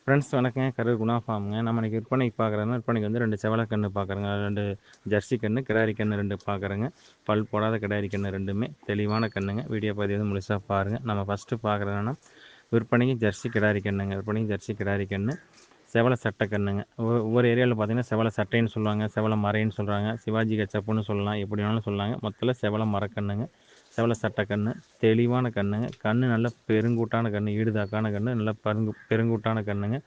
Friends வணக்கங்க. கரூர் குணா ஃபார்முங்க. நம்ம இன்றைக்கி விற்பனைக்கு பார்க்குறோன்னா, விற்பனைக்கு வந்து 2 செவல கன்று பார்க்குறேங்க. 2 ஜெர்சி கன்று, கிடாரி கன்று 2 பார்க்குறேங்க. பல் போடாத கிடாரி கன்று 2மே தெளிவான கன்றுங்க. வீடியோ பதிவு வந்து முழுசாக பாருங்கள். நம்ம ஃபஸ்ட்டு பார்க்குறதுன்னா விற்பனைக்கு ஜெர்சி கிடாரி கன்றுங்க. விற்பனைக்கு ஜெர்சி கிடாரி கன்று, செவல சட்டை கன்றுங்க. ஒவ்வொரு ஏரியாவில் பார்த்தீங்கன்னா செவல சட்டைன்னு சொல்லுவாங்க, செவல மறைன்னு சொல்கிறாங்க, சிவாஜி கச்சப்புன்னு சொல்லலாம், எப்படி வேணாலும் சொல்லாங்க. மொத்தத்தில் செவல மரக்கன்றுங்க, செவல சட்டை கன்று, தெளிவான கன்றுங்க. கன்று நல்ல பெருங்கூட்டான கன்று, ஈடுதாக்கான கன்று, நல்ல பெருங்கூட்டான கன்றுங்க.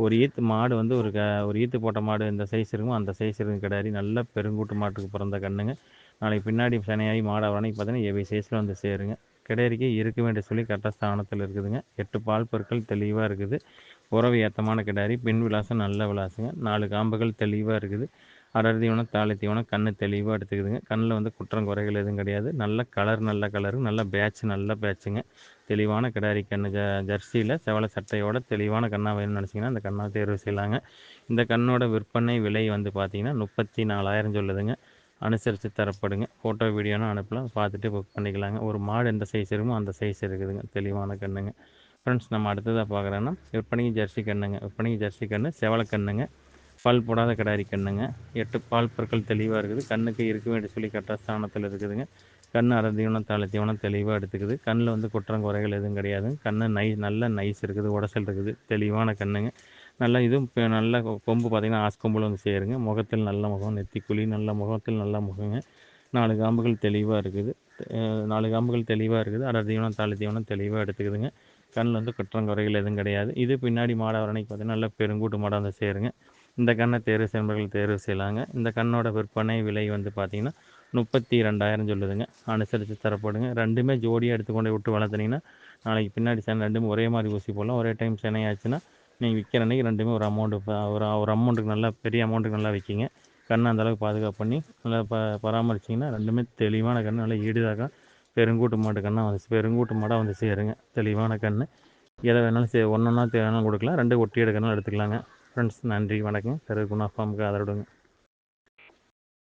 ஒரு ஈத்து மாடு வந்து ஒரு ஈத்து போட்ட மாடு எந்த சைஸ் இருக்குமோ அந்த சைஸ் இருக்கும் கிடாரி. நல்ல பெருங்கூட்டு மாட்டுக்கு பிறந்த கன்றுங்க. நாளைக்கு பின்னாடி சனையாகி மாடு அவனைக்கு பார்த்தீங்கன்னா ஏவி சைஸில் வந்து சேருங்க. கிடாரிக்கு இருக்க வேண்டிய சொல்லி கரெக்டாக ஸ்தானத்தில் இருக்குதுங்க. 8 பால் பற்கள் தெளிவாக இருக்குது. உறவு ஏத்தமான கிடாரி. பின் விலாசம் நல்ல விலாசுங்க. 4 காம்புகள் தெளிவாக இருக்குது. அடர் தீவனம், தாழை தீவனம், கண்ணு தெளிவாக எடுத்துக்குதுங்க. கண்ணில் வந்து குற்றம் குறைகள் எதுவும் கிடையாது. நல்ல கலர், நல்ல கலரு, நல்ல பேட்ச், நல்ல பேட்சுங்க. தெளிவான கிடாரி கன்று. ஜெர்சியில் செவல சட்டையோட தெளிவான கண்ணா வேணும்னு நினச்சிங்கன்னா அந்த கண்ணா தேர்வு செய்யலாங்க. இந்த கண்ணோட விற்பனை விலை வந்து பார்த்தீங்கன்னா 34,000 சொல்லுதுங்க. அனுசரித்து தரப்படுங்க. ஃபோட்டோ வீடியோன்னு அனுப்பலாம், பார்த்துட்டு புக் பண்ணிக்கலாங்க. ஒரு மாடு எந்த சைஸ் இருக்குமோ அந்த சைஸ் இருக்குதுங்க. தெளிவான கன்றுங்க. ஃப்ரெண்ட்ஸ் நம்ம அடுத்ததாக பார்க்குறோன்னா விற்பனைக்கு ஜெர்சி கன்றுங்க. விற்பனைக்கு ஜெர்சி கன்று, செவல கன்றுங்க, பல் போடாத கிடாரி கன்றுங்க. 8 பால் பற்கள் தெளிவாக இருக்குது. கண்ணுக்கு இருக்க வேண்டிய சொல்லி கரெக்டாக ஸ்தானத்தில் இருக்குதுங்க. கண் அரை தீவனம், தாழை தீவனம் தெளிவாக எடுத்துக்குது. கண்ணில் வந்து குற்றம் குறைகள் எதுவும் கிடையாது. கண்ணு நல்ல நைஸ் இருக்குது, உடசல் இருக்குது. தெளிவான கன்றுங்க. நல்லா இதுவும் இப்போ நல்ல கொம்பு பார்த்திங்கன்னா ஆஸ்கொம்பில் வந்து சேருங்க. முகத்தில் நல்ல முகம், நெத்திக்குழி நல்ல முகத்தில் நல்ல முகங்க. 4 காம்புகள் தெளிவாக இருக்குது. 4 காம்புகள் தெளிவாக இருக்குது. அடர் தீவனம், தாழை தீவனம் தெளிவாக எடுத்துக்குதுங்க. கண்ணில் வந்து குற்றம் குறைகள் எதுவும் கிடையாது. இது பின்னாடி மாடு வரணைக்கு பார்த்தீங்கன்னா நல்ல பெருங்கூட்டு மாடாக வந்து சேருங்க. இந்த கண்ணை தேர்வு செய்பவர்கள் தேர்வு செய்யலாங்க. இந்த கண்ணோட விற்பனை விலை வந்து பார்த்திங்கன்னா 32,000 சொல்லுதுங்க. அனுசரித்து தரப்படுங்க. ரெண்டுமே ஜோடியாக எடுத்துக்கொண்டு விட்டு வளர்த்துனீங்கன்னா நாளைக்கு பின்னாடி ரெண்டுமே ஒரே மாதிரி ஊசி போடலாம். ஒரே டைம் சினையாச்சுன்னா நீங்கள் விற்கிற அன்றைக்கி ரெண்டுமே ஒரு அமௌண்ட்டு ஒரு அமௌண்ட்டுக்கு நல்லா பெரிய அமௌண்ட்டுக்கு நல்லா விற்கிங்க. கண்ணை அந்தளவுக்கு பாதுகாப்பு பண்ணி நல்லா பராமரிச்சிங்கன்னா ரெண்டுமே தெளிவான கன்று, நல்லா ஈடுதாக பெருங்கூட்டு மாட்டு கண்ணாக வந்து பெருங்கூட்டு மாடாக வந்து சேருங்க. தெளிவான கன்று. எதை வேணாலும் ஒன்றொன்னா வேணாலும் கொடுக்கலாம். 2 ஒட்டி எடுக்கணும் எடுத்துக்கலாங்க. ஃப்ரெண்ட்ஸ் நன்றி வணக்கம். கரூர் குணா ஃபார்முக்கு ஆதரவுடுங்க.